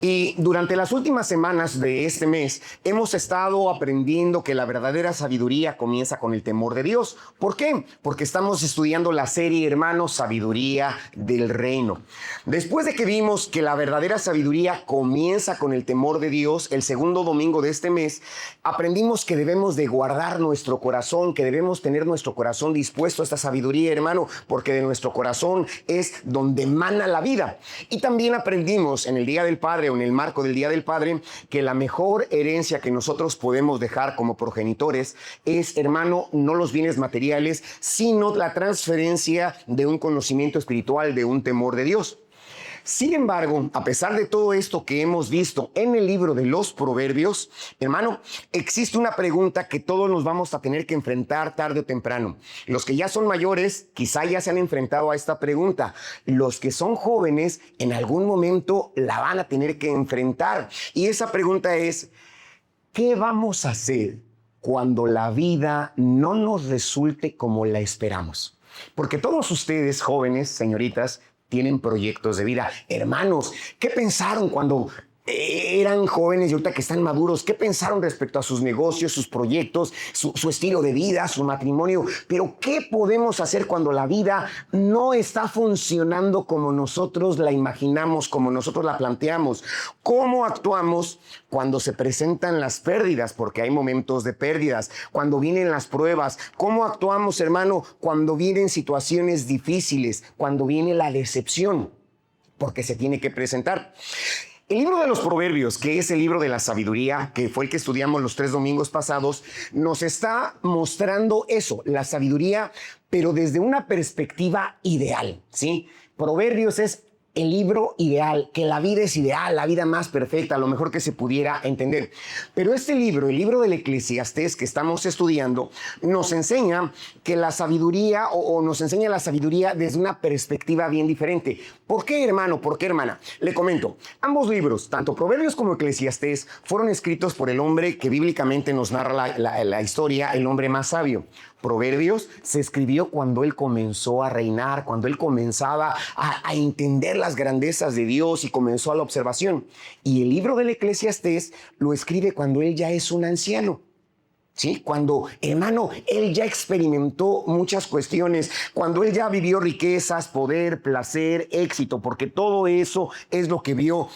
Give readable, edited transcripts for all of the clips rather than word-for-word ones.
Y durante las últimas semanas de este mes hemos estado aprendiendo que la verdadera sabiduría comienza con el temor de Dios. ¿Por qué? Porque estamos estudiando la serie, hermanos, Sabiduría del Reino. Después de que vimos que la verdadera sabiduría comienza con el temor de Dios, el segundo domingo de este mes, aprendimos que debemos de guardar nuestro corazón, que debemos tener nuestro corazón dispuesto a esta sabiduría, hermano, porque de nuestro corazón es donde emana la vida. Y también aprendimos en el Día del Padre, en el marco del Día del Padre, que la mejor herencia que nosotros podemos dejar como progenitores es, hermano, no los bienes materiales, sino la transferencia de un conocimiento espiritual, de un temor de Dios. Sin embargo, a pesar de todo esto que hemos visto en el libro de los Proverbios, hermano, existe una pregunta que todos nos vamos a tener que enfrentar tarde o temprano. Los que ya son mayores quizá ya se han enfrentado a esta pregunta. Los que son jóvenes en algún momento la van a tener que enfrentar. Y esa pregunta es, ¿qué vamos a hacer cuando la vida no nos resulte como la esperamos? Porque todos ustedes, jóvenes, señoritas, tienen proyectos de vida. Hermanos, ¿qué pensaron cuando eran jóvenes y ahorita que están maduros? ¿Qué pensaron respecto a sus negocios, sus proyectos, su estilo de vida, su matrimonio? Pero ¿qué podemos hacer cuando la vida no está funcionando como nosotros la imaginamos, como nosotros la planteamos? ¿Cómo actuamos cuando se presentan las pérdidas? Porque hay momentos de pérdidas. Cuando vienen las pruebas. ¿Cómo actuamos, hermano, cuando vienen situaciones difíciles? Cuando viene la decepción. Porque se tiene que presentar. El libro de los Proverbios, que es el libro de la sabiduría, que fue el que estudiamos los 3 domingos pasados, nos está mostrando eso, la sabiduría, pero desde una perspectiva ideal, ¿sí? Proverbios es el libro ideal, que la vida es ideal, la vida más perfecta, lo mejor que se pudiera entender. Pero este libro, el libro del Eclesiastés que estamos estudiando, nos enseña que la sabiduría o nos enseña la sabiduría desde una perspectiva bien diferente. ¿Por qué, hermano? ¿Por qué, hermana? Le comento, ambos libros, tanto Proverbios como Eclesiastés, fueron escritos por el hombre que bíblicamente nos narra la historia, el hombre más sabio. Proverbios se escribió cuando él comenzó a reinar, cuando él comenzaba a entender las grandezas de Dios y comenzó a la observación. Y el libro del Eclesiastés lo escribe cuando él ya es un anciano. Sí, cuando, hermano, él ya experimentó muchas cuestiones, cuando él ya vivió riquezas, poder, placer, éxito, porque todo eso es lo que vio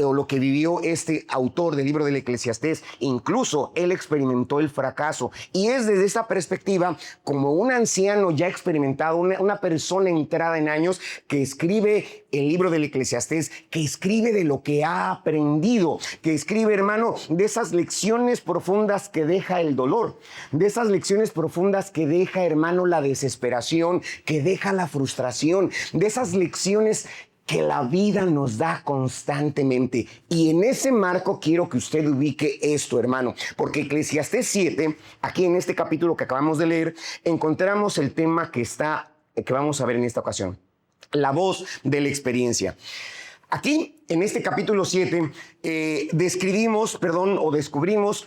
o lo que vivió este autor del libro del Eclesiastés. Incluso él experimentó el fracaso y es desde esa perspectiva, como un anciano ya experimentado, una persona entrada en años que escribe el libro del Eclesiastés, que escribe de lo que ha aprendido, que escribe, hermano, de esas lecciones profundas que deja el dolor, de esas lecciones profundas que deja, hermano, la desesperación, que deja la frustración, de esas lecciones que la vida nos da constantemente. Y en ese marco quiero que usted ubique esto, hermano, porque Eclesiastés 7, aquí en este capítulo que acabamos de leer, encontramos el tema que vamos a ver en esta ocasión. La voz de la experiencia. Aquí, en este capítulo 7, descubrimos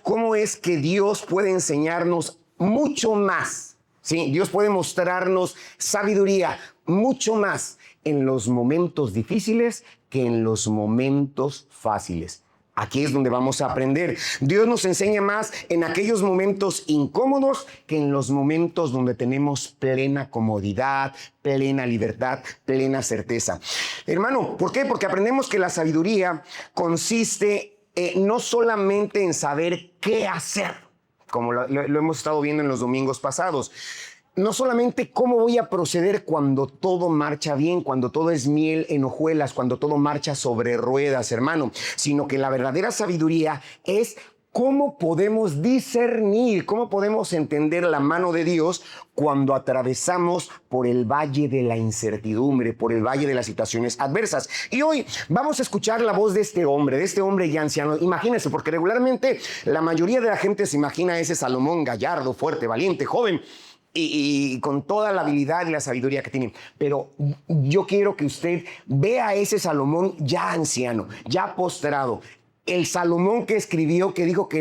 cómo es que Dios puede enseñarnos mucho más. ¿Sí? Dios puede mostrarnos sabiduría mucho más en los momentos difíciles que en los momentos fáciles. Aquí es donde vamos a aprender. Dios nos enseña más en aquellos momentos incómodos que en los momentos donde tenemos plena comodidad, plena libertad, plena certeza. Hermano, ¿por qué? Porque aprendemos que la sabiduría consiste no solamente en saber qué hacer, como lo hemos estado viendo en los domingos pasados. No solamente cómo voy a proceder cuando todo marcha bien, cuando todo es miel en hojuelas, cuando todo marcha sobre ruedas, hermano, sino que la verdadera sabiduría es cómo podemos discernir, cómo podemos entender la mano de Dios cuando atravesamos por el valle de la incertidumbre, por el valle de las situaciones adversas. Y hoy vamos a escuchar la voz de este hombre ya anciano. Imagínense, porque regularmente la mayoría de la gente se imagina a ese Salomón gallardo, fuerte, valiente, joven, y con toda la habilidad y la sabiduría que tiene. Pero yo quiero que usted vea a ese Salomón ya anciano, ya postrado. El Salomón que escribió, que dijo que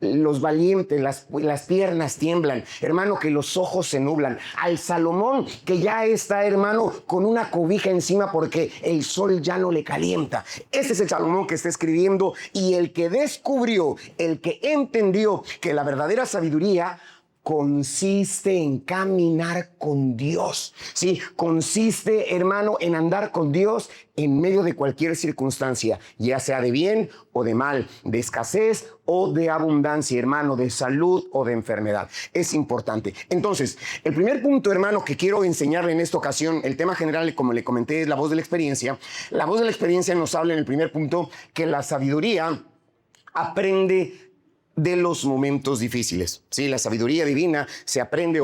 los valientes, las piernas tiemblan, hermano, que los ojos se nublan. Al Salomón, que ya está, hermano, con una cobija encima porque el sol ya no le calienta. Este es el Salomón que está escribiendo, y el que descubrió, el que entendió que la verdadera sabiduría consiste en caminar con Dios. Sí, consiste, hermano, en andar con Dios en medio de cualquier circunstancia, ya sea de bien o de mal, de escasez o de abundancia, hermano, de salud o de enfermedad. Es importante. Entonces, el primer punto, hermano, que quiero enseñarle en esta ocasión, el tema general, como le comenté, es la voz de la experiencia. La voz de la experiencia nos habla en el primer punto que la sabiduría aprende de los momentos difíciles. Sí, la sabiduría divina se aprende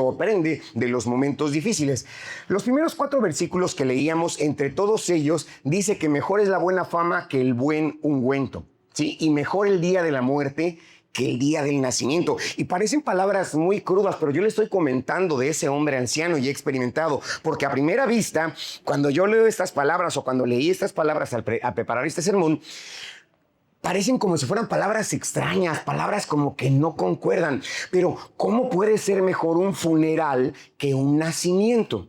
de los momentos difíciles. Los primeros 4 versículos que leíamos, entre todos ellos, dice que mejor es la buena fama que el buen ungüento. Sí, y mejor el día de la muerte que el día del nacimiento. Y parecen palabras muy crudas, pero yo le estoy comentando de ese hombre anciano y experimentado, porque a primera vista, cuando yo leo estas palabras o cuando leí estas palabras al preparar este sermón, parecen como si fueran palabras extrañas, palabras como que no concuerdan. Pero, ¿cómo puede ser mejor un funeral que un nacimiento?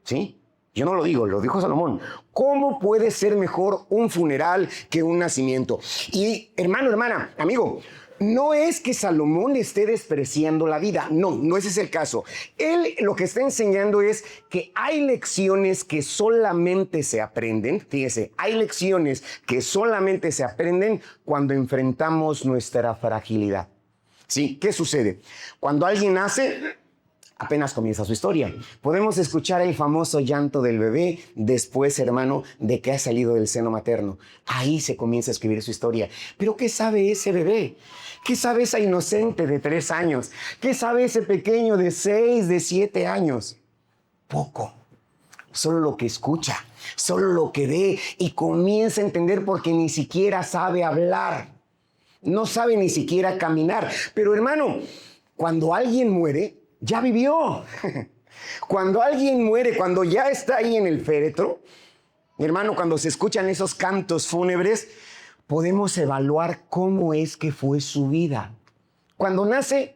¿Sí? Yo no lo digo, lo dijo Salomón. ¿Cómo puede ser mejor un funeral que un nacimiento? Y, hermano, hermana, amigo, no es que Salomón esté despreciando la vida. No, no ese es el caso. Él lo que está enseñando es que hay lecciones que solamente se aprenden. Fíjese, hay lecciones que solamente se aprenden cuando enfrentamos nuestra fragilidad. ¿Sí? ¿Qué sucede? Cuando alguien nace, apenas comienza su historia. Podemos escuchar el famoso llanto del bebé después, hermano, de que ha salido del seno materno. Ahí se comienza a escribir su historia. Pero ¿qué sabe ese bebé? ¿Qué sabe esa inocente de 3 años? ¿Qué sabe ese pequeño de 6, de 7 años? Poco. Solo lo que escucha, solo lo que ve, y comienza a entender porque ni siquiera sabe hablar. No sabe ni siquiera caminar. Pero, hermano, cuando alguien muere, ya vivió. Cuando alguien muere, cuando ya está ahí en el féretro, hermano, cuando se escuchan esos cantos fúnebres, podemos evaluar cómo es que fue su vida. Cuando nace,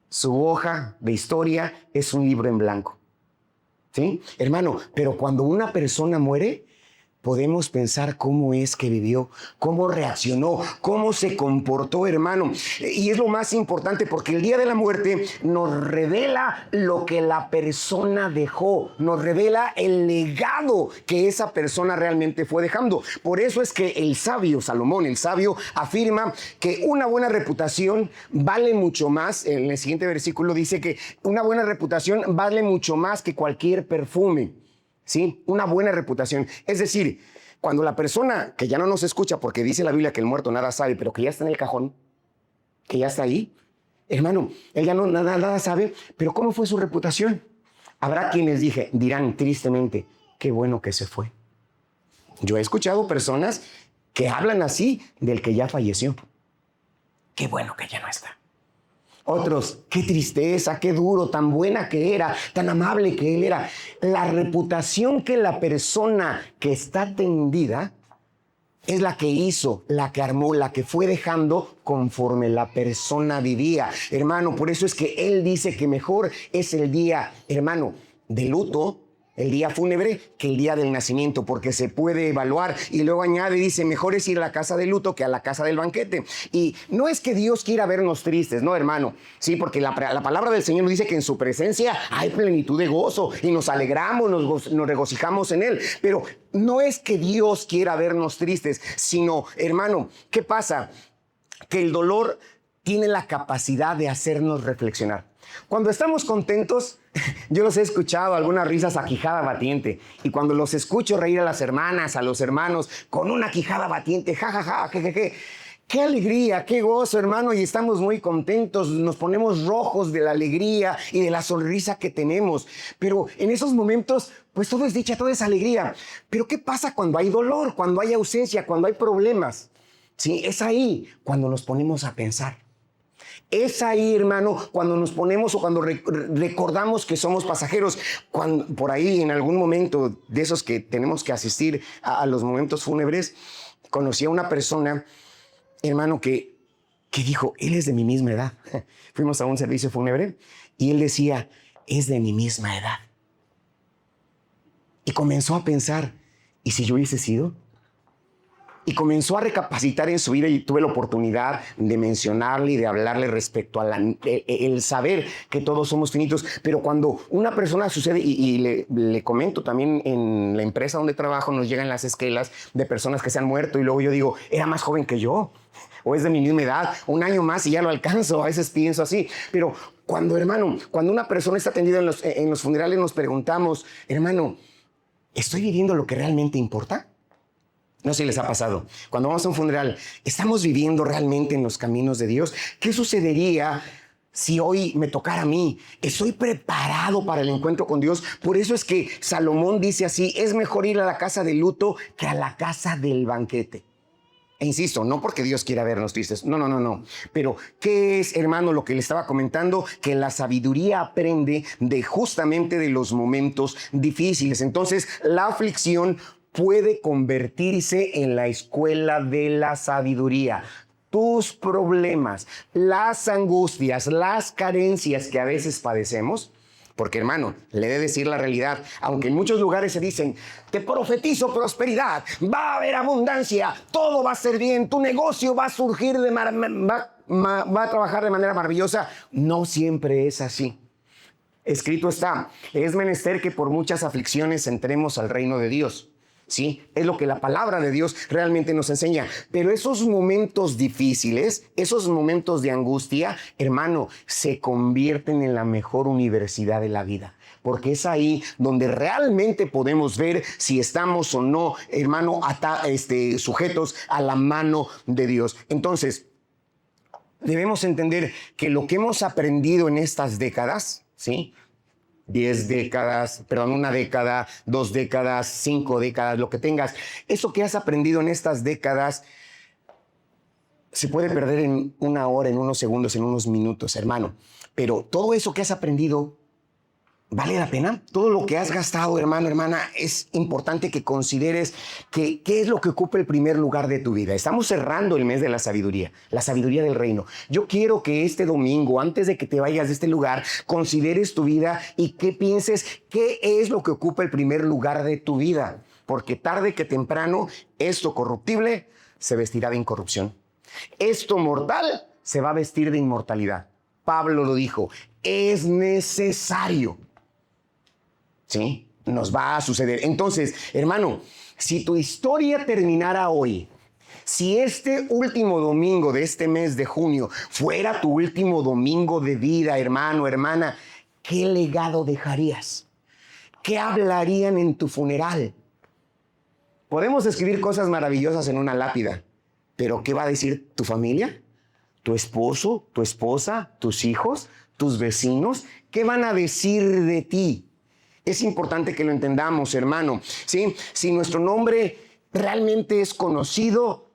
su hoja de historia es un libro en blanco. ¿Sí? Hermano, pero cuando una persona muere, podemos pensar cómo es que vivió, cómo reaccionó, cómo se comportó, hermano. Y es lo más importante, porque el día de la muerte nos revela lo que la persona dejó, nos revela el legado que esa persona realmente fue dejando. Por eso es que el sabio Salomón, el sabio, afirma que una buena reputación vale mucho más. En el siguiente versículo dice que una buena reputación vale mucho más que cualquier perfume. ¿Sí? Una buena reputación. Es decir, cuando la persona que ya no nos escucha, porque dice la Biblia que el muerto nada sabe, pero que ya está en el cajón, que ya está ahí, hermano, él ya no nada sabe, pero ¿cómo fue su reputación? Habrá quienes dirán tristemente, qué bueno que se fue. Yo he escuchado personas que hablan así del que ya falleció. Qué bueno que ya no está. Otros, qué tristeza, qué duro, tan buena que era, tan amable que él era. La reputación que la persona que está tendida es la que hizo, la que armó, la que fue dejando conforme la persona vivía. Hermano, por eso es que él dice que mejor es el día, hermano, de luto, el día fúnebre, que el día del nacimiento, porque se puede evaluar. Y luego añade, dice, mejor es ir a la casa de luto que a la casa del banquete. Y no es que Dios quiera vernos tristes, no, hermano. Sí, porque la palabra del Señor nos dice que en su presencia hay plenitud de gozo y nos alegramos, nos regocijamos en Él. Pero no es que Dios quiera vernos tristes, sino, hermano, ¿qué pasa? Que el dolor tiene la capacidad de hacernos reflexionar. Cuando estamos contentos, yo los he escuchado, algunas risas a quijada batiente. Y cuando los escucho reír a las hermanas, a los hermanos, con una quijada batiente, jajaja, jejeje. Qué alegría, qué gozo, hermano, y estamos muy contentos, nos ponemos rojos de la alegría y de la sonrisa que tenemos. Pero en esos momentos, pues todo es dicha, todo es alegría. Pero ¿qué pasa cuando hay dolor, cuando hay ausencia, cuando hay problemas? Sí, es ahí cuando nos ponemos a pensar. Es ahí, hermano, cuando nos ponemos o cuando recordamos que somos pasajeros. Cuando, por ahí, en algún momento de esos que tenemos que asistir a los momentos fúnebres, conocí a una persona, hermano, que que dijo, él es de mi misma edad. Fuimos a un servicio fúnebre y él decía, es de mi misma edad. Y comenzó a pensar, ¿y si yo hubiese sido? Y comenzó a recapacitar en su vida y tuve la oportunidad de mencionarle y de hablarle respecto a el saber que todos somos finitos. Pero cuando una persona sucede, y le comento también en la empresa donde trabajo, nos llegan las esquelas de personas que se han muerto y luego yo digo, era más joven que yo, o es de mi misma edad, un año más y ya lo alcanzo. A veces pienso así. Pero cuando una persona está atendida en los funerales, nos preguntamos, hermano, ¿estoy viviendo lo que realmente importa? No sé si les ha pasado. Cuando vamos a un funeral, ¿estamos viviendo realmente en los caminos de Dios? ¿Qué sucedería si hoy me tocara a mí? ¿Estoy preparado para el encuentro con Dios? Por eso es que Salomón dice así, es mejor ir a la casa de luto que a la casa del banquete. E insisto, no porque Dios quiera vernos tristes, no. Pero, ¿qué es, hermano, lo que le estaba comentando? Que la sabiduría aprende justamente de los momentos difíciles. Entonces, la aflicción puede convertirse en la escuela de la sabiduría. Tus problemas, las angustias, las carencias que a veces padecemos, porque, hermano, le he de decir la realidad, aunque en muchos lugares se dicen, te profetizo prosperidad, va a haber abundancia, todo va a ser bien, tu negocio va a surgir, va a trabajar de manera maravillosa. No siempre es así. Escrito está, es menester que por muchas aflicciones entremos al reino de Dios. Sí, es lo que la palabra de Dios realmente nos enseña. Pero esos momentos difíciles, esos momentos de angustia, hermano, se convierten en la mejor universidad de la vida. Porque es ahí donde realmente podemos ver si estamos o no, hermano, sujetos a la mano de Dios. Entonces, debemos entender que lo que hemos aprendido en estas décadas, ¿sí? 10 décadas, perdón, 1 década, 2 décadas, 5 décadas, lo que tengas. Eso que has aprendido en estas décadas se puede perder en 1 hora, en unos segundos, en unos minutos, hermano. Pero todo eso que has aprendido, ¿vale la pena? Todo lo que has gastado, hermano, hermana, es importante que consideres qué es lo que ocupa el primer lugar de tu vida. Estamos cerrando el mes de la sabiduría del reino. Yo quiero que este domingo, antes de que te vayas de este lugar, consideres tu vida y que pienses qué es lo que ocupa el primer lugar de tu vida. Porque tarde que temprano, esto corruptible se vestirá de incorrupción. Esto mortal se va a vestir de inmortalidad. Pablo lo dijo, es necesario. ¿Sí? Nos va a suceder. Entonces, hermano, si tu historia terminara hoy, si este último domingo de este mes de junio fuera tu último domingo de vida, hermano, hermana, ¿qué legado dejarías? ¿Qué hablarían en tu funeral? Podemos escribir cosas maravillosas en una lápida, pero ¿qué va a decir tu familia? ¿Tu esposo, tu esposa, tus hijos, tus vecinos? ¿Qué van a decir de ti? Es importante que lo entendamos, hermano. ¿Sí? Si nuestro nombre realmente es conocido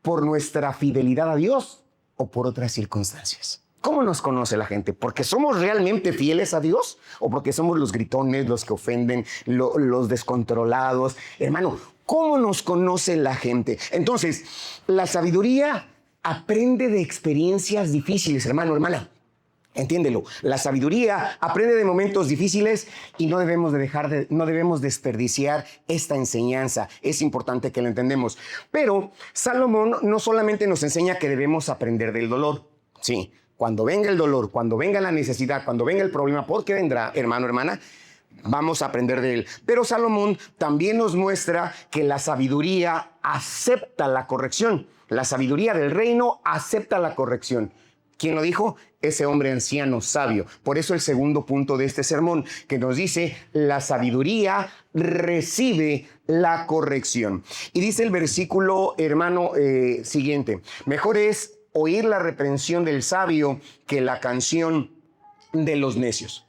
por nuestra fidelidad a Dios o por otras circunstancias. ¿Cómo nos conoce la gente? ¿Porque somos realmente fieles a Dios? ¿O porque somos los gritones, los que ofenden, los descontrolados? Hermano, ¿cómo nos conoce la gente? Entonces, la sabiduría aprende de experiencias difíciles, hermano, hermana. Entiéndelo, la sabiduría aprende de momentos difíciles y no debemos desperdiciar esta enseñanza. Es importante que lo entendamos. Pero Salomón no solamente nos enseña que debemos aprender del dolor. Sí, cuando venga el dolor, cuando venga la necesidad, cuando venga el problema, porque vendrá, hermano, hermana, vamos a aprender de él. Pero Salomón también nos muestra que la sabiduría acepta la corrección. La sabiduría del reino acepta la corrección. ¿Quién lo dijo? Ese hombre anciano, sabio. Por eso el segundo punto de este sermón, que nos dice, la sabiduría recibe la corrección. Y dice el versículo, hermano, siguiente. Mejor es oír la reprensión del sabio que la canción de los necios.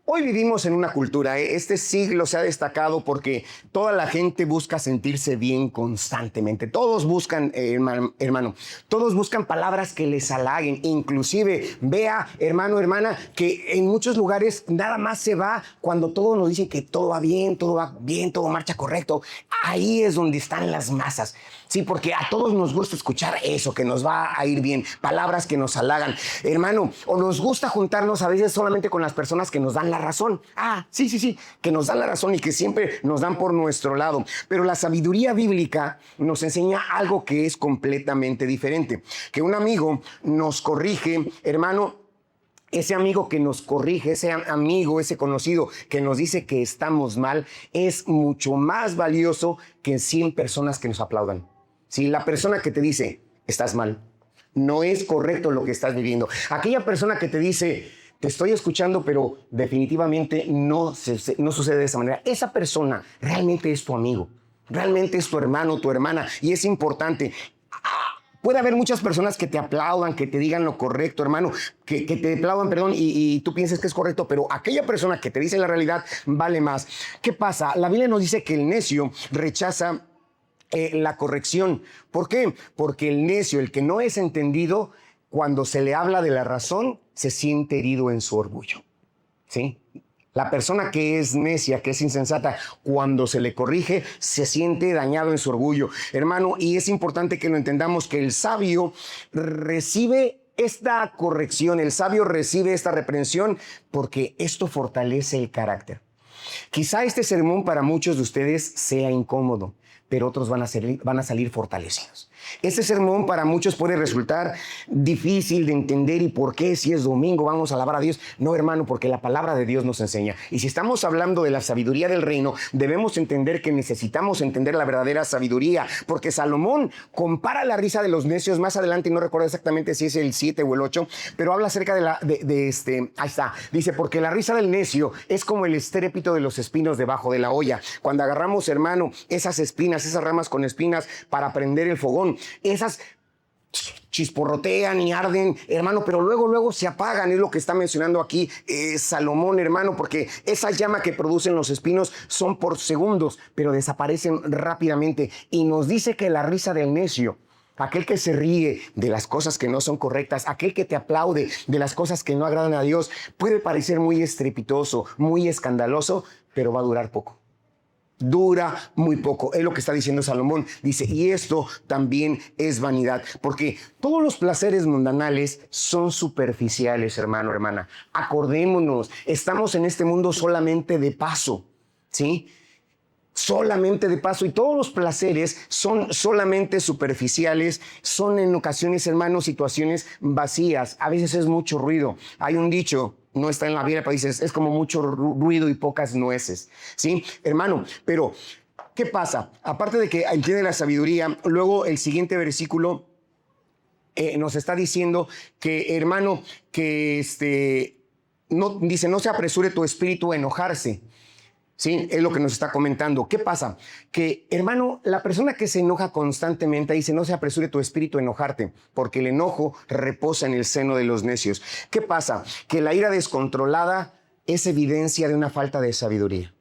Hoy vivimos en una cultura, este siglo se ha destacado porque toda la gente busca sentirse bien constantemente. Todos buscan, hermano, todos buscan palabras que les halaguen. Inclusive, vea, hermano, hermana, que en muchos lugares nada más se va cuando todos nos dicen que todo va bien, todo marcha correcto. Ahí es donde están las masas. Sí, porque a todos nos gusta escuchar eso, que nos va a ir bien, palabras que nos halagan. Hermano, o nos gusta juntarnos a veces solamente con las personas que nos dan la razón. Sí, que nos dan la razón y que siempre nos dan por nuestro lado. Pero la sabiduría bíblica nos enseña algo que es completamente diferente. Que un amigo nos corrige, hermano. Ese amigo que nos corrige, ese amigo, ese conocido que nos dice que estamos mal, es mucho más valioso que 100 personas que nos aplaudan. Si la persona que te dice, estás mal, no es correcto lo que estás viviendo. Aquella persona que te dice, te estoy escuchando, pero definitivamente no sucede de esa manera. Esa persona realmente es tu amigo, realmente es tu hermano, tu hermana, y es importante. Puede haber muchas personas que te aplaudan, que te digan lo correcto, hermano, que te aplaudan, perdón, y tú pienses que es correcto, pero aquella persona que te dice la realidad vale más. ¿Qué pasa? La Biblia nos dice que el necio rechaza la corrección. ¿Por qué? Porque el necio, el que no es entendido, cuando se le habla de la razón, se siente herido en su orgullo. ¿Sí? La persona que es necia, que es insensata, cuando se le corrige, se siente dañado en su orgullo. Hermano, y es importante que lo entendamos, que el sabio recibe esta corrección, el sabio recibe esta reprensión, porque esto fortalece el carácter. Quizá este sermón para muchos de ustedes sea incómodo, pero otros van a salir fortalecidos. Este sermón para muchos puede resultar difícil de entender. ¿Y por qué? Si es domingo vamos a alabar a Dios. No, hermano, porque la palabra de Dios nos enseña. Y si estamos hablando de la sabiduría del reino, debemos entender que necesitamos entender la verdadera sabiduría, porque Salomón compara la risa de los necios más adelante, y no recuerdo exactamente si es el 7 o el 8, pero habla acerca ahí está, dice, porque la risa del necio es como el estrépito de los espinos debajo de la olla. Cuando agarramos, hermano, esas espinas, esas ramas con espinas para prender el fogón, esas chisporrotean y arden, hermano, pero luego se apagan. Es lo que está mencionando aquí Salomón, hermano, porque esa llama que producen los espinos son por segundos, pero desaparecen rápidamente. Y nos dice que la risa del necio, aquel que se ríe de las cosas que no son correctas, aquel que te aplaude de las cosas que no agradan a Dios, puede parecer muy estrepitoso, muy escandaloso, pero va a durar poco. Dura muy poco, es lo que está diciendo Salomón. Dice, y esto también es vanidad, porque todos los placeres mundanales son superficiales, hermano, hermana. Acordémonos, estamos en este mundo solamente de paso, ¿sí? Solamente de paso, y todos los placeres son solamente superficiales, son en ocasiones, hermanos, situaciones vacías. A veces es mucho ruido. Hay un dicho, no está en la Biblia, pero dice, es como mucho ruido y pocas nueces, ¿sí? Hermano, pero ¿qué pasa? Aparte de que entiende la sabiduría, luego el siguiente versículo nos está diciendo que, hermano, que no, dice, no se apresure tu espíritu a enojarse. Sí, es lo que nos está comentando. ¿Qué pasa? Que, hermano, la persona que se enoja constantemente dice, no se apresure tu espíritu a enojarte, porque el enojo reposa en el seno de los necios. ¿Qué pasa? Que la ira descontrolada es evidencia de una falta de sabiduría.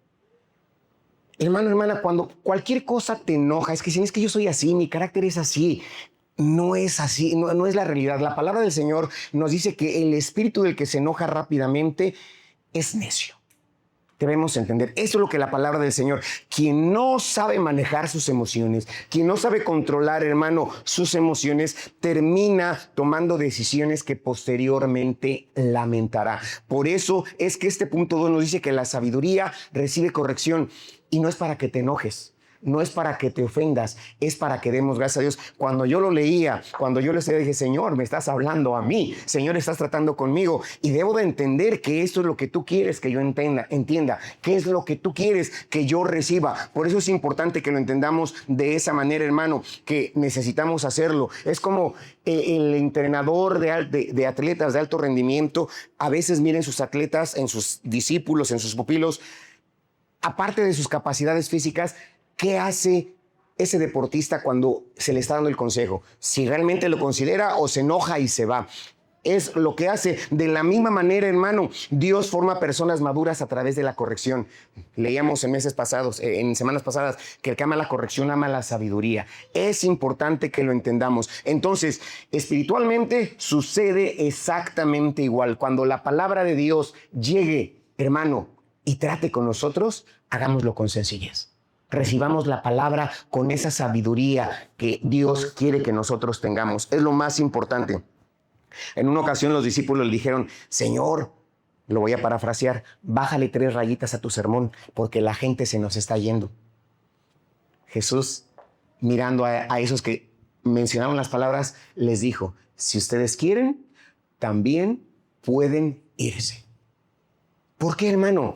Hermano, hermana, cuando cualquier cosa te enoja, es que si es que yo soy así, mi carácter es así. No es así, no es la realidad. La palabra del Señor nos dice que el espíritu del que se enoja rápidamente es necio. Debemos entender, eso es lo que la palabra del Señor, quien no sabe manejar sus emociones, quien no sabe controlar, hermano, sus emociones, termina tomando decisiones que posteriormente lamentará. Por eso es que este punto 2 nos dice que la sabiduría recibe corrección, y no es para que te enojes. No es para que te ofendas, es para que demos gracias a Dios. Cuando yo lo leía, cuando yo le dije, Señor, me estás hablando a mí, Señor, estás tratando conmigo, y debo de entender que esto es lo que tú quieres que yo entienda, qué es lo que tú quieres que yo reciba. Por eso es importante que lo entendamos de esa manera, hermano, que necesitamos hacerlo. Es como el entrenador de atletas de alto rendimiento, a veces miren sus atletas, en sus discípulos, en sus pupilos, aparte de sus capacidades físicas, ¿qué hace ese deportista cuando se le está dando el consejo? Si realmente lo considera o se enoja y se va. Es lo que hace. De la misma manera, hermano, Dios forma personas maduras a través de la corrección. Leíamos en semanas pasadas, que el que ama la corrección ama la sabiduría. Es importante que lo entendamos. Entonces, espiritualmente sucede exactamente igual. Cuando la palabra de Dios llegue, hermano, y trate con nosotros, hagámoslo con sencillez. recibamos la palabra con esa sabiduría que Dios quiere que nosotros tengamos. Es lo más importante. En una ocasión los discípulos le dijeron, Señor, lo voy a parafrasear, bájale 3 rayitas a tu sermón porque la gente se nos está yendo. Jesús, mirando a esos que mencionaron las palabras, les dijo, si ustedes quieren, también pueden irse. ¿Por qué, hermano?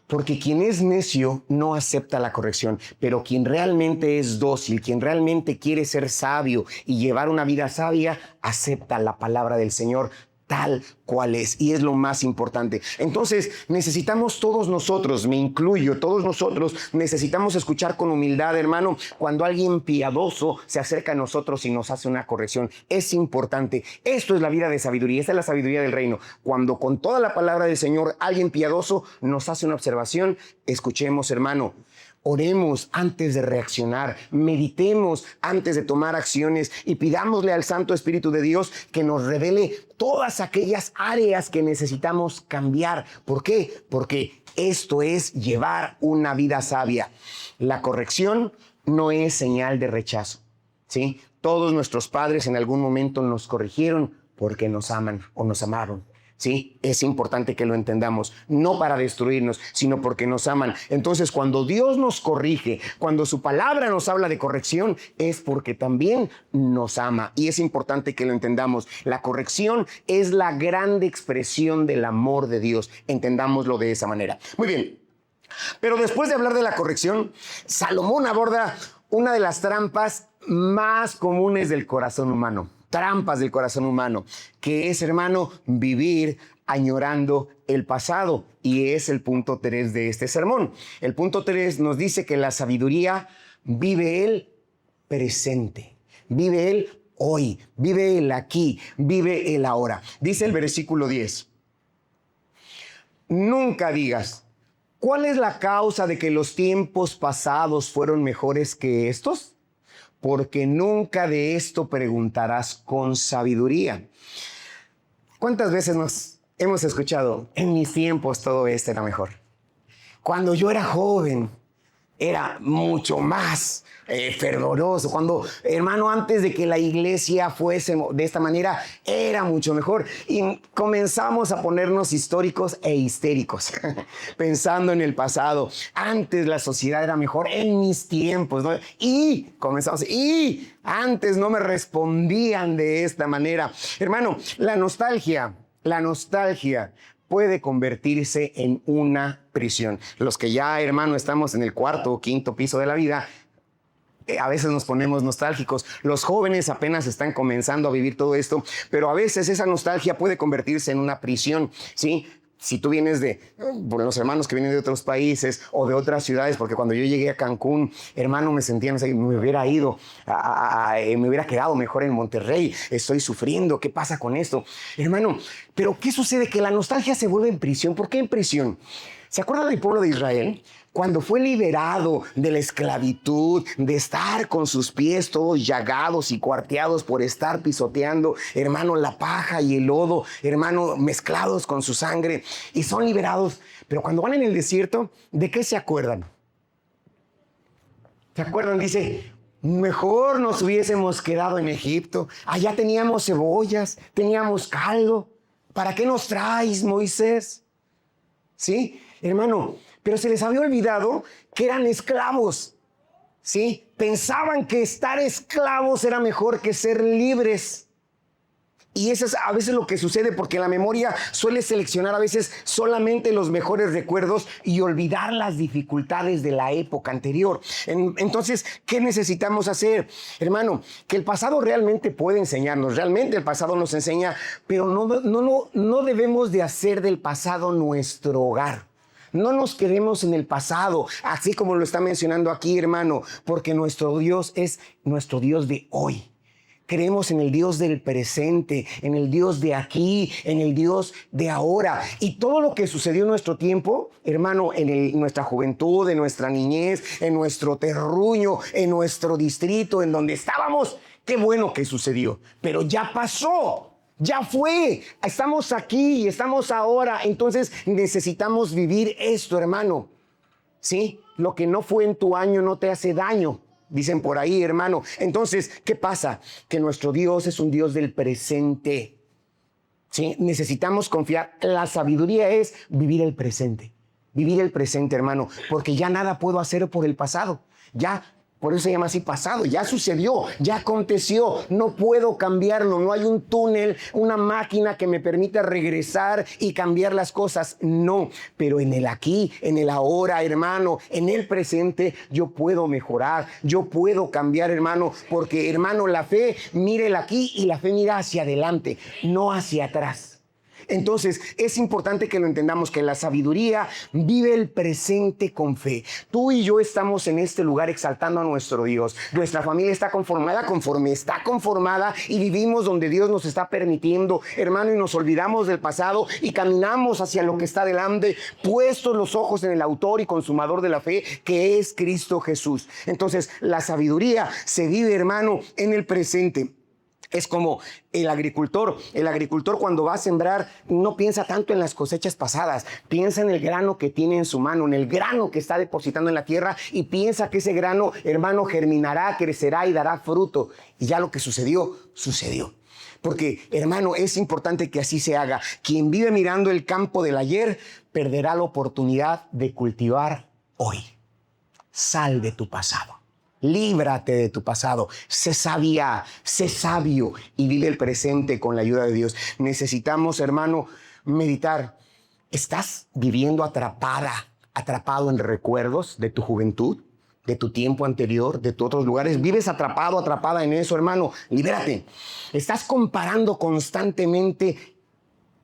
Porque quien es necio no acepta la corrección, pero quien realmente es dócil, quien realmente quiere ser sabio y llevar una vida sabia, acepta la palabra del Señor tal cual es, y es lo más importante. Entonces necesitamos todos nosotros, me incluyo, todos nosotros necesitamos escuchar con humildad, hermano, cuando alguien piadoso se acerca a nosotros y nos hace una corrección. Es importante. Esto es la vida de sabiduría, esta es la sabiduría del reino. Cuando con toda la palabra del Señor alguien piadoso nos hace una observación, escuchemos, hermano. Oremos antes de reaccionar, meditemos antes de tomar acciones y pidámosle al Santo Espíritu de Dios que nos revele todas aquellas áreas que necesitamos cambiar. ¿Por qué? Porque esto es llevar una vida sabia. La corrección no es señal de rechazo, ¿sí? Todos nuestros padres en algún momento nos corrigieron porque nos aman o nos amaron. Sí, es importante que lo entendamos, no para destruirnos, sino porque nos aman. Entonces, cuando Dios nos corrige, cuando su palabra nos habla de corrección, es porque también nos ama. Y es importante que lo entendamos. La corrección es la grande expresión del amor de Dios. Entendámoslo de esa manera. Muy bien, pero después de hablar de la corrección, Salomón aborda una de las trampas más comunes del corazón humano. Trampas del corazón humano, que es, hermano, vivir añorando el pasado. Y es el punto 3 de este sermón. El punto 3 nos dice que la sabiduría vive el presente, vive el hoy, vive el aquí, vive el ahora. Dice el versículo 10. Nunca digas, ¿cuál es la causa de que los tiempos pasados fueron mejores que estos? Porque nunca de esto preguntarás con sabiduría. ¿Cuántas veces nos hemos escuchado? En mis tiempos todo esto era mejor. Cuando yo era joven, era mucho más fervoroso. Cuando, hermano, antes de que la iglesia fuese de esta manera, era mucho mejor. Y comenzamos a ponernos históricos e histéricos, pensando en el pasado. Antes la sociedad era mejor, en mis tiempos, ¿no? Y comenzamos, y antes no me respondían de esta manera. Hermano, la nostalgia puede convertirse en una prisión. Los que ya, hermano, estamos en el 4º o 5º piso de la vida, a veces nos ponemos nostálgicos. Los jóvenes apenas están comenzando a vivir todo esto, pero a veces esa nostalgia puede convertirse en una prisión, ¿sí? Si tú vienes por los hermanos que vienen de otros países o de otras ciudades, porque cuando yo llegué a Cancún, hermano, me sentía, no sé, me hubiera ido, me hubiera quedado mejor en Monterrey, estoy sufriendo, ¿qué pasa con esto? Hermano, pero ¿qué sucede? Que la nostalgia se vuelve en prisión. ¿Por qué en prisión? ¿Se acuerdan del pueblo de Israel? Cuando fue liberado de la esclavitud, de estar con sus pies todos llagados y cuarteados por estar pisoteando, hermano, la paja y el lodo, hermano, mezclados con su sangre, y son liberados. Pero cuando van en el desierto, ¿de qué se acuerdan? ¿Se acuerdan? Dice, mejor nos hubiésemos quedado en Egipto. Allá teníamos cebollas, teníamos caldo. ¿Para qué nos traes, Moisés? ¿Sí? Hermano, pero se les había olvidado que eran esclavos, ¿sí? Pensaban que estar esclavos era mejor que ser libres. Y eso es a veces lo que sucede, porque la memoria suele seleccionar a veces solamente los mejores recuerdos y olvidar las dificultades de la época anterior. Entonces, ¿qué necesitamos hacer? Hermano, que el pasado realmente puede enseñarnos, realmente el pasado nos enseña, pero no debemos de hacer del pasado nuestro hogar. No nos quedemos en el pasado, así como lo está mencionando aquí, hermano, porque nuestro Dios es nuestro Dios de hoy. Creemos en el Dios del presente, en el Dios de aquí, en el Dios de ahora. Y todo lo que sucedió en nuestro tiempo, hermano, en nuestra juventud, en nuestra niñez, en nuestro terruño, en nuestro distrito, en donde estábamos, qué bueno que sucedió. Pero ya pasó. Ya fue, estamos aquí, estamos ahora, entonces necesitamos vivir esto, hermano, ¿sí? Lo que no fue en tu año no te hace daño. Dicen por ahí, hermano. Entonces, ¿qué pasa? Que nuestro Dios es un Dios del presente. ¿Sí? Necesitamos confiar. La sabiduría es vivir el presente. Vivir el presente, hermano. Porque ya nada puedo hacer por el pasado. Ya, por eso se llama así pasado. Ya sucedió, ya aconteció. No puedo cambiarlo. No hay un túnel, una máquina que me permita regresar y cambiar las cosas. No, pero en el aquí, en el ahora, hermano, en el presente, yo puedo mejorar. Yo puedo cambiar, hermano. Porque, hermano, la fe mira el aquí y la fe mira hacia adelante, no hacia atrás. Entonces, es importante que lo entendamos, que la sabiduría vive el presente con fe. Tú y yo estamos en este lugar exaltando a nuestro Dios. Nuestra familia está conformada conforme está conformada y vivimos donde Dios nos está permitiendo, hermano, y nos olvidamos del pasado y caminamos hacia lo que está delante, puestos los ojos en el autor y consumador de la fe, que es Cristo Jesús. Entonces, la sabiduría se vive, hermano, en el presente. Es como el agricultor. El agricultor cuando va a sembrar no piensa tanto en las cosechas pasadas. Piensa en el grano que tiene en su mano, en el grano que está depositando en la tierra y piensa que ese grano, hermano, germinará, crecerá y dará fruto. Y ya lo que sucedió, sucedió. Porque, hermano, es importante que así se haga. Quien vive mirando el campo del ayer perderá la oportunidad de cultivar hoy. Sal de tu pasado. Líbrate de tu pasado, sé sabia, sé sabio y vive el presente con la ayuda de Dios. Necesitamos, hermano, meditar. ¿Estás viviendo atrapado en recuerdos de tu juventud, de tu tiempo anterior, de tus otros lugares? ¿Vives atrapada en eso, hermano? Libérate. ¿Estás comparando constantemente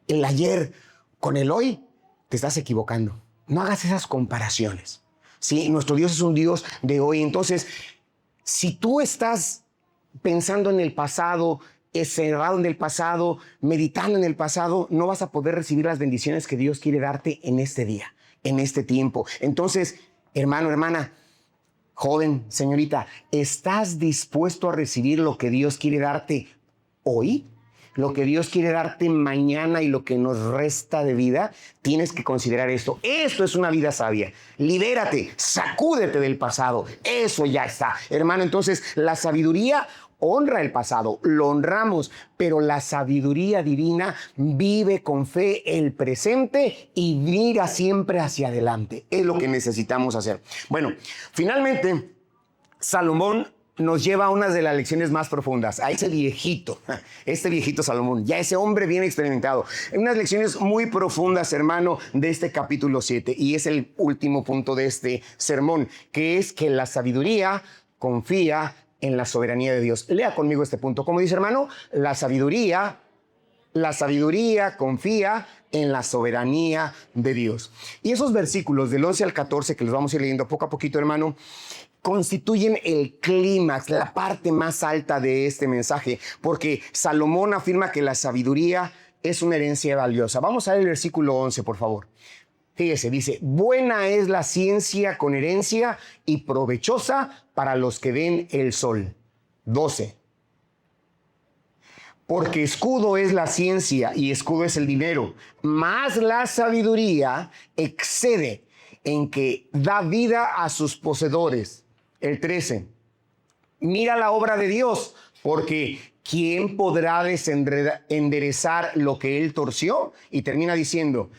el ayer con el hoy? Te estás equivocando. No hagas esas comparaciones. Sí, nuestro Dios es un Dios de hoy. Entonces, si tú estás pensando en el pasado, encerrado en el pasado, meditando en el pasado, no vas a poder recibir las bendiciones que Dios quiere darte en este día, en este tiempo. Entonces, hermano, hermana, joven, señorita, ¿estás dispuesto a recibir lo que Dios quiere darte hoy? Lo que Dios quiere darte mañana y lo que nos resta de vida. Tienes que considerar esto. Esto es una vida sabia. Libérate, sacúdete del pasado. Eso ya está. Hermano, entonces la sabiduría honra el pasado, lo honramos, pero la sabiduría divina vive con fe el presente y mira siempre hacia adelante. Es lo que necesitamos hacer. Bueno, finalmente, Salomón nos lleva a una de las lecciones más profundas, a este viejito Salomón, ya ese hombre bien experimentado. Unas lecciones muy profundas, hermano, de este capítulo 7, y es el último punto de este sermón, que es que la sabiduría confía en la soberanía de Dios. Lea conmigo este punto. ¿Cómo dice, hermano? La sabiduría confía en la soberanía de Dios. Y esos versículos del 11 al 14, que los vamos a ir leyendo poco a poquito, hermano, constituyen el clímax, la parte más alta de este mensaje, porque Salomón afirma que la sabiduría es una herencia valiosa. Vamos a ver el versículo 11, por favor. Fíjese, dice, buena es la ciencia con herencia y provechosa para los que ven el sol. 12. Porque escudo es la ciencia y escudo es el dinero, mas la sabiduría excede en que da vida a sus poseedores. El 13. Mira la obra de Dios, porque ¿quién podrá enderezar lo que él torció? Y termina diciendo,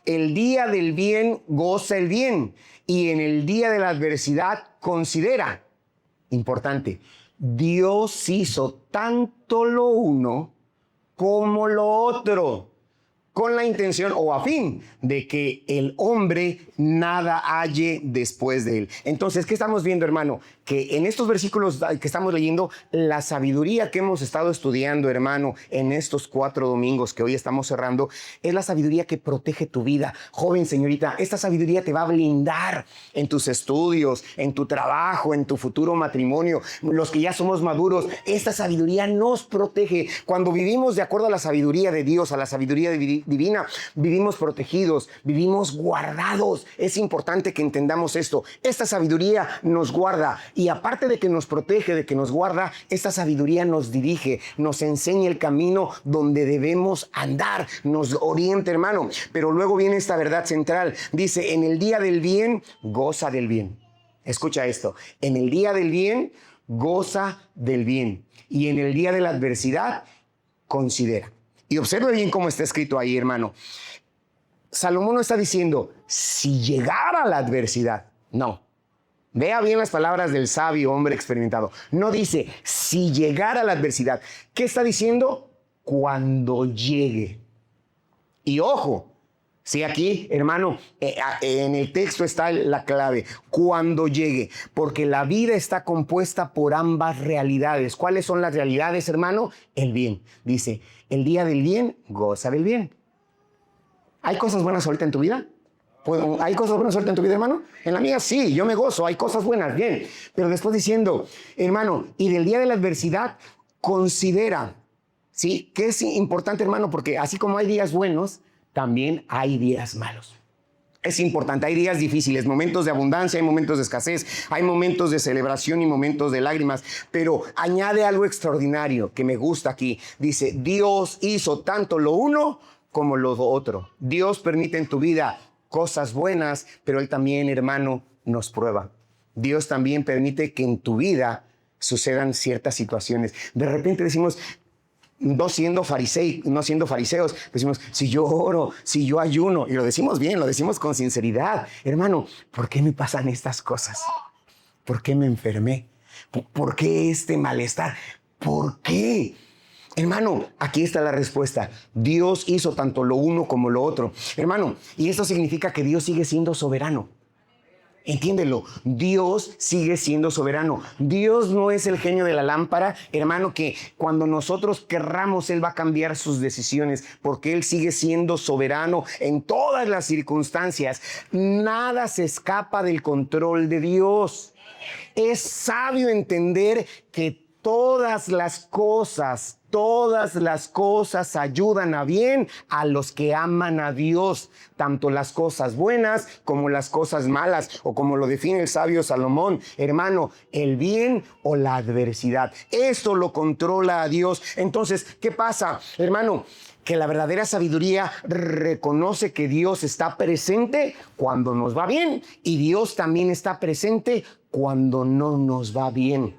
el día del bien goza el bien, y en el día de la adversidad considera. Importante, Dios hizo tanto lo uno como lo otro, con la intención o a fin de que el hombre nada halle después de él. Entonces, ¿qué estamos viendo, hermano? Que en estos versículos que estamos leyendo, la sabiduría que hemos estado estudiando, hermano, en estos 4 domingos que hoy estamos cerrando, es la sabiduría que protege tu vida. Joven, señorita, esta sabiduría te va a blindar en tus estudios, en tu trabajo, en tu futuro matrimonio. Los que ya somos maduros, esta sabiduría nos protege. Cuando vivimos de acuerdo a la sabiduría de Dios, a la sabiduría divina, vivimos protegidos, vivimos guardados. Es importante que entendamos esto. Esta sabiduría nos guarda y aparte de que nos protege, de que nos guarda, esta sabiduría nos dirige, nos enseña el camino donde debemos andar, nos orienta, hermano. Pero luego viene esta verdad central. Dice, en el día del bien, goza del bien. Escucha esto. En el día del bien, goza del bien. Y en el día de la adversidad, considera. Y observe bien cómo está escrito ahí, hermano. Salomón no está diciendo, si llegara la adversidad. No. Vea bien las palabras del sabio hombre experimentado. No dice, si llegara la adversidad. ¿Qué está diciendo? Cuando llegue. Y ojo, sí, aquí, hermano, en el texto está la clave. Cuando llegue. Porque la vida está compuesta por ambas realidades. ¿Cuáles son las realidades, hermano? El bien. Dice, el día del bien, goza del bien. ¿Hay cosas buenas ahorita en tu vida? ¿Hay cosas buenas ahorita en tu vida, hermano? En la mía sí, yo me gozo, hay cosas buenas, bien. Pero después diciendo, hermano, y del día de la adversidad, considera, ¿sí? Que es importante, hermano, porque así como hay días buenos, también hay días malos. Es importante, hay días difíciles, momentos de abundancia, hay momentos de escasez, hay momentos de celebración y momentos de lágrimas, pero añade algo extraordinario que me gusta aquí. Dice, Dios hizo tanto lo uno como lo otro. Dios permite en tu vida cosas buenas, pero Él también, hermano, nos prueba. Dios también permite que en tu vida sucedan ciertas situaciones. De repente decimos, no siendo fariseos, decimos, si yo oro, si yo ayuno, y lo decimos bien, lo decimos con sinceridad. Hermano, ¿por qué me pasan estas cosas? ¿Por qué me enfermé? ¿Por qué este malestar? ¿Por qué? Hermano, aquí está la respuesta. Dios hizo tanto lo uno como lo otro. Hermano, y esto significa que Dios sigue siendo soberano. Entiéndelo, Dios sigue siendo soberano. Dios no es el genio de la lámpara, hermano, que cuando nosotros querramos, Él va a cambiar sus decisiones, porque Él sigue siendo soberano en todas las circunstancias. Nada se escapa del control de Dios. Es sabio entender que todas las cosas ayudan a bien a los que aman a Dios, tanto las cosas buenas como las cosas malas, o como lo define el sabio Salomón, hermano, el bien o la adversidad. Esto lo controla a Dios. Entonces, ¿qué pasa, hermano? Que la verdadera sabiduría reconoce que Dios está presente cuando nos va bien y Dios también está presente cuando no nos va bien.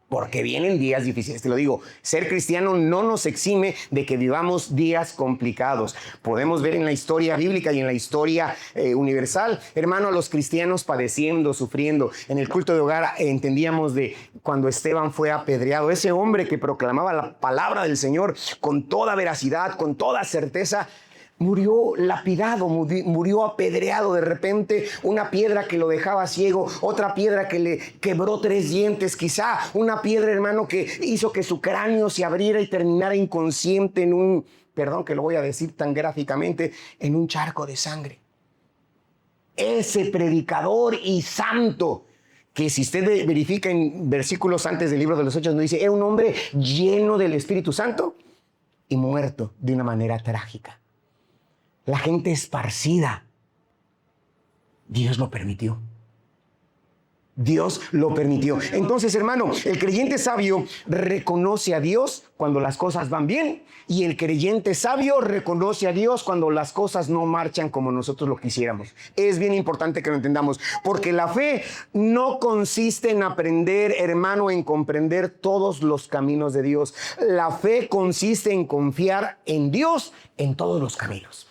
Porque vienen días difíciles, te lo digo. Ser cristiano no nos exime de que vivamos días complicados. Podemos ver en la historia bíblica y en la historia universal, hermano, a los cristianos padeciendo, sufriendo. En el culto de hogar entendíamos de cuando Esteban fue apedreado. Ese hombre que proclamaba la palabra del Señor con toda veracidad, con toda certeza, murió lapidado, murió apedreado. De repente una piedra que lo dejaba ciego, otra piedra que le quebró 3 dientes, quizá una piedra, hermano, que hizo que su cráneo se abriera y terminara inconsciente en un, perdón que lo voy a decir tan gráficamente, en un charco de sangre. Ese predicador y santo, que si usted verifica en versículos antes del libro de los Hechos, nos dice, era un hombre lleno del Espíritu Santo y muerto de una manera trágica. La gente esparcida. Dios lo permitió. Dios lo permitió. Entonces, hermano, el creyente sabio reconoce a Dios cuando las cosas van bien y el creyente sabio reconoce a Dios cuando las cosas no marchan como nosotros lo quisiéramos. Es bien importante que lo entendamos, porque la fe no consiste en aprender, hermano, en comprender todos los caminos de Dios. La fe consiste en confiar en Dios en todos los caminos.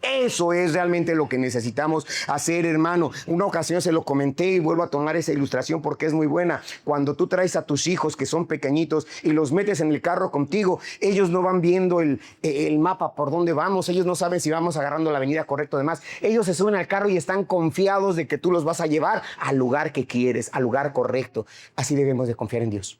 Eso es realmente lo que necesitamos hacer, hermano. Una ocasión se lo comenté y vuelvo a tomar esa ilustración porque es muy buena. Cuando tú traes a tus hijos que son pequeñitos y los metes en el carro contigo, ellos no van viendo el mapa por dónde vamos. Ellos no saben si vamos agarrando la avenida correcta o demás. Ellos se suben al carro y están confiados de que tú los vas a llevar al lugar que quieres, al lugar correcto. Así debemos de confiar en Dios.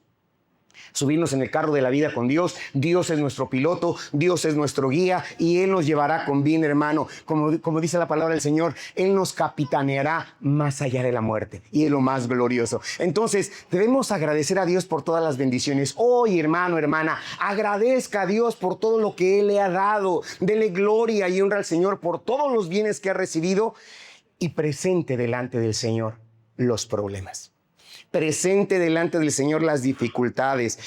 subirnos en el carro de la vida con Dios. Dios es nuestro piloto, Dios es nuestro guía y Él nos llevará con bien, hermano. Como dice la palabra del Señor, Él nos capitaneará más allá de la muerte y es lo más glorioso. Entonces, debemos agradecer a Dios por todas las bendiciones. Hoy, hermano, hermana, agradezca a Dios por todo lo que Él le ha dado. Dele gloria y honra al Señor por todos los bienes que ha recibido y presente delante del Señor los problemas. Presente delante del Señor las dificultades.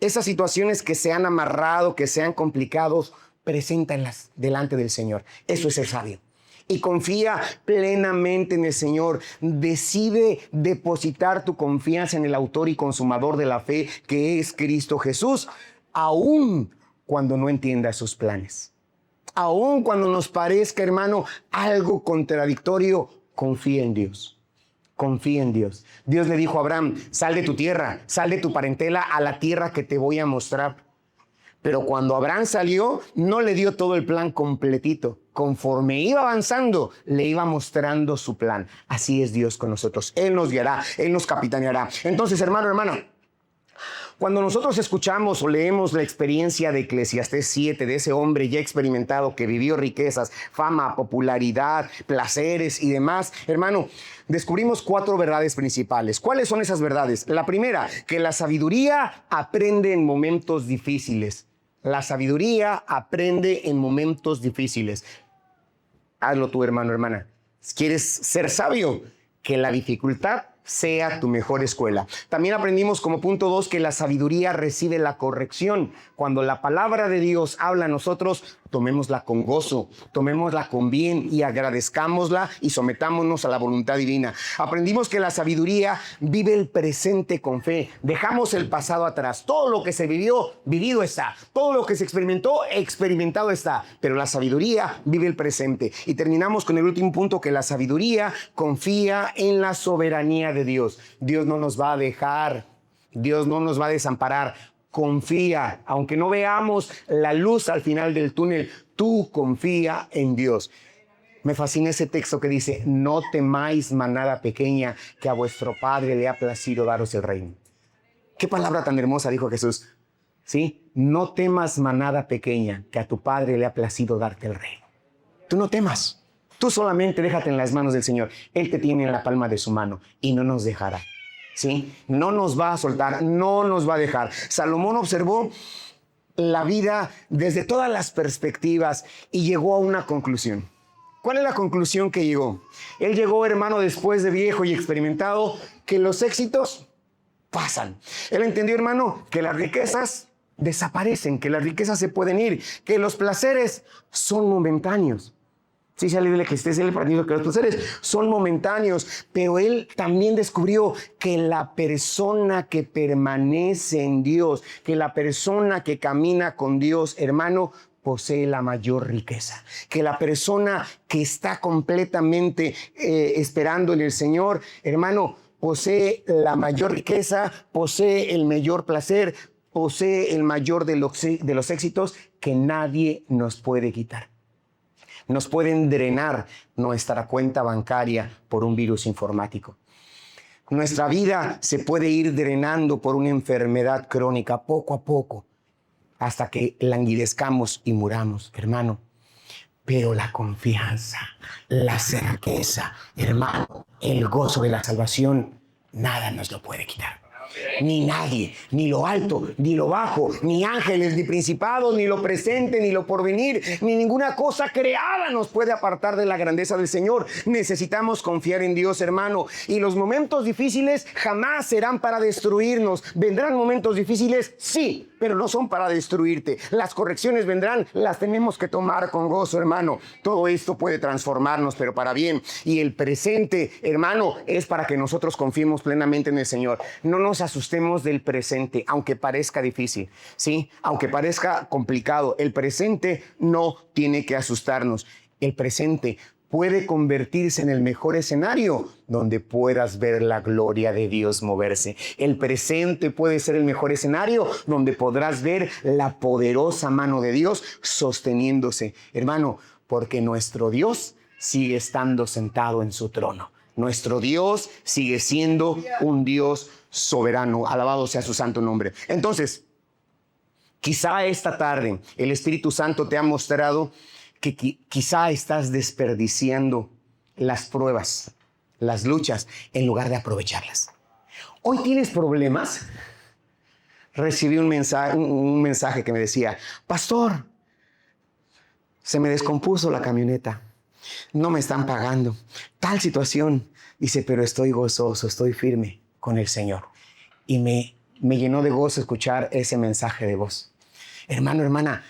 Esas situaciones que se han amarrado, que se han complicado, preséntalas delante del Señor. Eso es ser sabio. Y confía plenamente en el Señor. Decide depositar tu confianza en el autor y consumador de la fe, que es Cristo Jesús, aún cuando no entiendas sus planes. Aún cuando nos parezca, hermano, algo contradictorio, confía en Dios. Confía en Dios. Dios le dijo a Abraham, sal de tu tierra, sal de tu parentela a la tierra que te voy a mostrar. Pero cuando Abraham salió, no le dio todo el plan completito. Conforme iba avanzando, le iba mostrando su plan. Así es Dios con nosotros. Él nos guiará, Él nos capitaneará. Entonces, hermano, hermana, cuando nosotros escuchamos o leemos la experiencia de Eclesiastés 7, de ese hombre ya experimentado que vivió riquezas, fama, popularidad, placeres y demás, hermano, descubrimos 4 verdades principales. ¿Cuáles son esas verdades? La primera, que la sabiduría aprende en momentos difíciles. La sabiduría aprende en momentos difíciles. Hazlo tú, hermano, hermana. ¿Quieres ser sabio? Que la dificultad sea tu mejor escuela. También aprendimos como punto 2 que la sabiduría recibe la corrección. Cuando la palabra de Dios habla a nosotros, tomémosla con gozo, tomémosla con bien y agradezcámosla y sometámonos a la voluntad divina. Aprendimos que la sabiduría vive el presente con fe. Dejamos el pasado atrás. Todo lo que se vivió, vivido está. Todo lo que se experimentó, experimentado está. Pero la sabiduría vive el presente. Y terminamos con el último punto, que la sabiduría confía en la soberanía de Dios. Dios no nos va a dejar. Dios no nos va a desamparar. Confía, aunque no veamos la luz al final del túnel, tú confía en Dios. Me fascina ese texto que dice, no temáis manada pequeña, que a vuestro Padre le ha placido daros el reino. Qué palabra tan hermosa dijo Jesús. ¿Sí? No temas manada pequeña, que a tu Padre le ha placido darte el reino. Tú no temas. Tú solamente déjate en las manos del Señor. Él te tiene en la palma de su mano y no nos dejará. ¿Sí? No nos va a soltar, no nos va a dejar. Salomón observó la vida desde todas las perspectivas y llegó a una conclusión. ¿Cuál es la conclusión que llegó? Él llegó, hermano, después de viejo y experimentado, que los éxitos pasan. Él entendió, hermano, que las riquezas desaparecen, que las riquezas se pueden ir, que los placeres son momentáneos. Sí, se le que estés el partido que los placeres son momentáneos, pero él también descubrió que la persona que permanece en Dios, que la persona que camina con Dios, hermano, posee la mayor riqueza. Que la persona que está completamente esperando en el Señor, hermano, posee la mayor riqueza, posee el mayor placer, posee el mayor de los éxitos que nadie nos puede quitar. Nos pueden drenar nuestra cuenta bancaria por un virus informático. Nuestra vida se puede ir drenando por una enfermedad crónica poco a poco hasta que languidezcamos y muramos, hermano. Pero la confianza, la certeza, hermano, el gozo de la salvación, nada nos lo puede quitar. Ni nadie, ni lo alto, ni lo bajo, ni ángeles, ni principados, ni lo presente, ni lo porvenir, ni ninguna cosa creada nos puede apartar de la grandeza del Señor. Necesitamos confiar en Dios, hermano. Y los momentos difíciles jamás serán para destruirnos. ¿Vendrán momentos difíciles? Sí, pero no son para destruirte. Las correcciones vendrán, las tenemos que tomar con gozo, hermano. Todo esto puede transformarnos, pero para bien. Y el presente, hermano, es para que nosotros confiemos plenamente en el Señor. No nos asustemos del presente, aunque parezca difícil, ¿sí? Aunque parezca complicado. El presente no tiene que asustarnos. El presente puede convertirse en el mejor escenario donde puedas ver la gloria de Dios moverse. El presente puede ser el mejor escenario donde podrás ver la poderosa mano de Dios sosteniéndose. Hermano, porque nuestro Dios sigue estando sentado en su trono. Nuestro Dios sigue siendo un Dios soberano. Alabado sea su santo nombre. Entonces, quizá esta tarde el Espíritu Santo te ha mostrado que quizá estás desperdiciando las pruebas, las luchas, en lugar de aprovecharlas. Hoy tienes problemas. Recibí un mensaje que me decía: pastor, se me descompuso la camioneta, no me están pagando, tal situación. Dice, pero estoy gozoso, estoy firme con el Señor. Y me llenó de gozo escuchar ese mensaje de voz. Hermano, hermana,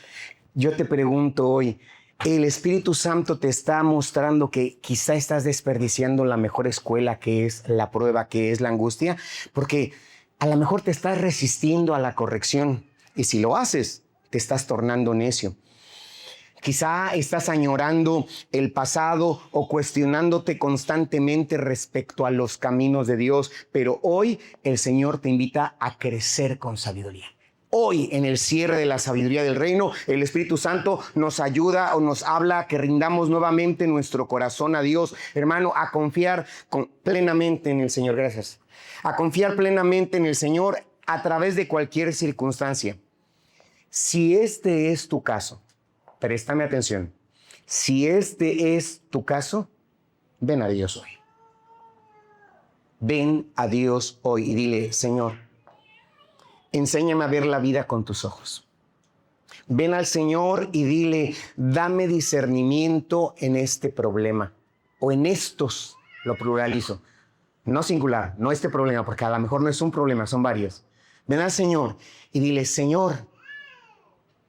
yo te pregunto hoy, el Espíritu Santo te está mostrando que quizá estás desperdiciando la mejor escuela, que es la prueba, que es la angustia, porque a lo mejor te estás resistiendo a la corrección, y si lo haces, te estás tornando necio. Quizá estás añorando el pasado o cuestionándote constantemente respecto a los caminos de Dios, pero hoy el Señor te invita a crecer con sabiduría. Hoy, en el cierre de la sabiduría del reino, el Espíritu Santo nos ayuda o nos habla a que rindamos nuevamente nuestro corazón a Dios, hermano, a confiar plenamente en el Señor. Gracias. A confiar plenamente en el Señor a través de cualquier circunstancia. Si este es tu caso, préstame atención. Si este es tu caso, ven a Dios hoy. Ven a Dios hoy y dile, Señor, enséñame a ver la vida con tus ojos. Ven al Señor y dile, dame discernimiento en este problema o en estos, lo pluralizo. No singular, no este problema, porque a lo mejor no es un problema, son varios. Ven al Señor y dile, Señor,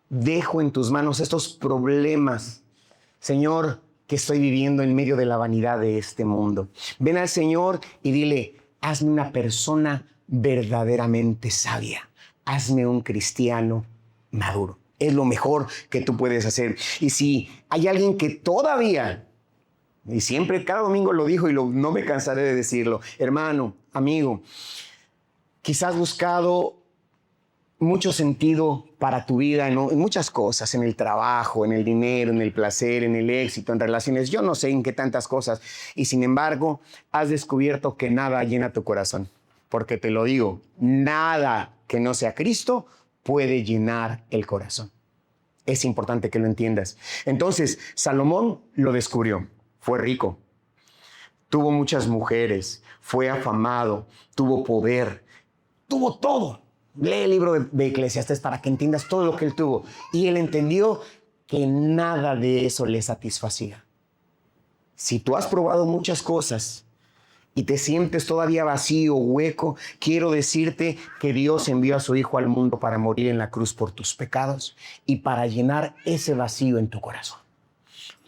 dejo en tus manos estos problemas, Señor, que estoy viviendo en medio de la vanidad de este mundo. Ven al Señor y dile, hazme una persona verdaderamente sabia. Hazme un cristiano maduro. Es lo mejor que tú puedes hacer. Y si hay alguien que todavía, y siempre cada domingo lo dijo y no me cansaré de decirlo, hermano, amigo, quizás has buscado mucho sentido para tu vida en muchas cosas, en el trabajo, en el dinero, en el placer, en el éxito, en relaciones, yo no sé en qué tantas cosas, y sin embargo has descubierto que nada llena tu corazón, porque te lo digo, nada que no sea Cristo puede llenar el corazón. Es importante que lo entiendas. Entonces, Salomón lo descubrió, fue rico, tuvo muchas mujeres, fue afamado, tuvo poder, tuvo todo. Lee el libro de Eclesiastés para que entiendas todo lo que él tuvo. Y él entendió que nada de eso le satisfacía. Si tú has probado muchas cosas y te sientes todavía vacío, hueco, quiero decirte que Dios envió a su Hijo al mundo para morir en la cruz por tus pecados y para llenar ese vacío en tu corazón.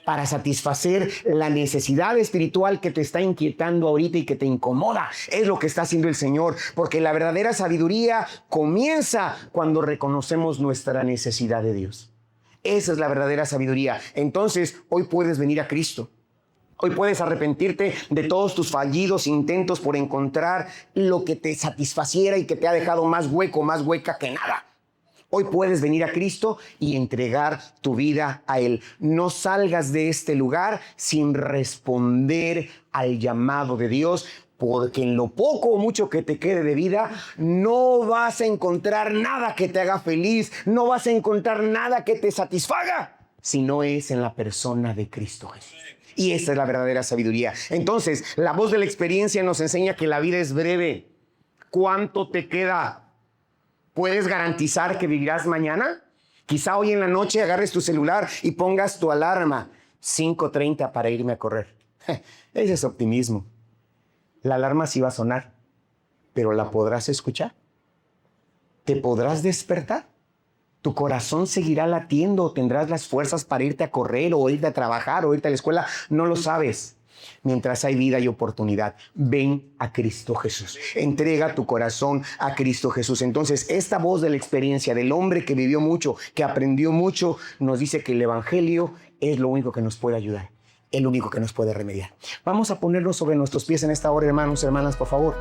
Para satisfacer la necesidad espiritual que te está inquietando ahorita y que te incomoda. Es lo que está haciendo el Señor, porque la verdadera sabiduría comienza cuando reconocemos nuestra necesidad de Dios. Esa es la verdadera sabiduría. Entonces, hoy puedes venir a Cristo. Hoy puedes arrepentirte de todos tus fallidos intentos por encontrar lo que te satisfaciera y que te ha dejado más hueco, más hueca que nada. Hoy puedes venir a Cristo y entregar tu vida a Él. No salgas de este lugar sin responder al llamado de Dios, porque en lo poco o mucho que te quede de vida, no vas a encontrar nada que te haga feliz, no vas a encontrar nada que te satisfaga, si no es en la persona de Cristo Jesús. Y esta es la verdadera sabiduría. Entonces, la voz de la experiencia nos enseña que la vida es breve. ¿Cuánto te queda? ¿Puedes garantizar que vivirás mañana? Quizá hoy en la noche agarres tu celular y pongas tu alarma 5:30 para irme a correr. Ese es optimismo. La alarma sí va a sonar, pero ¿la podrás escuchar? ¿Te podrás despertar? ¿Tu corazón seguirá latiendo o tendrás las fuerzas para irte a correr o irte a trabajar o irte a la escuela? No lo sabes. Mientras hay vida y oportunidad, ven a Cristo Jesús. Entrega tu corazón a Cristo Jesús. Entonces, esta voz de la experiencia del hombre que vivió mucho, que aprendió mucho, nos dice que el Evangelio es lo único que nos puede ayudar, el único que nos puede remediar. Vamos a ponernos sobre nuestros pies en esta hora, hermanos, hermanas, por favor.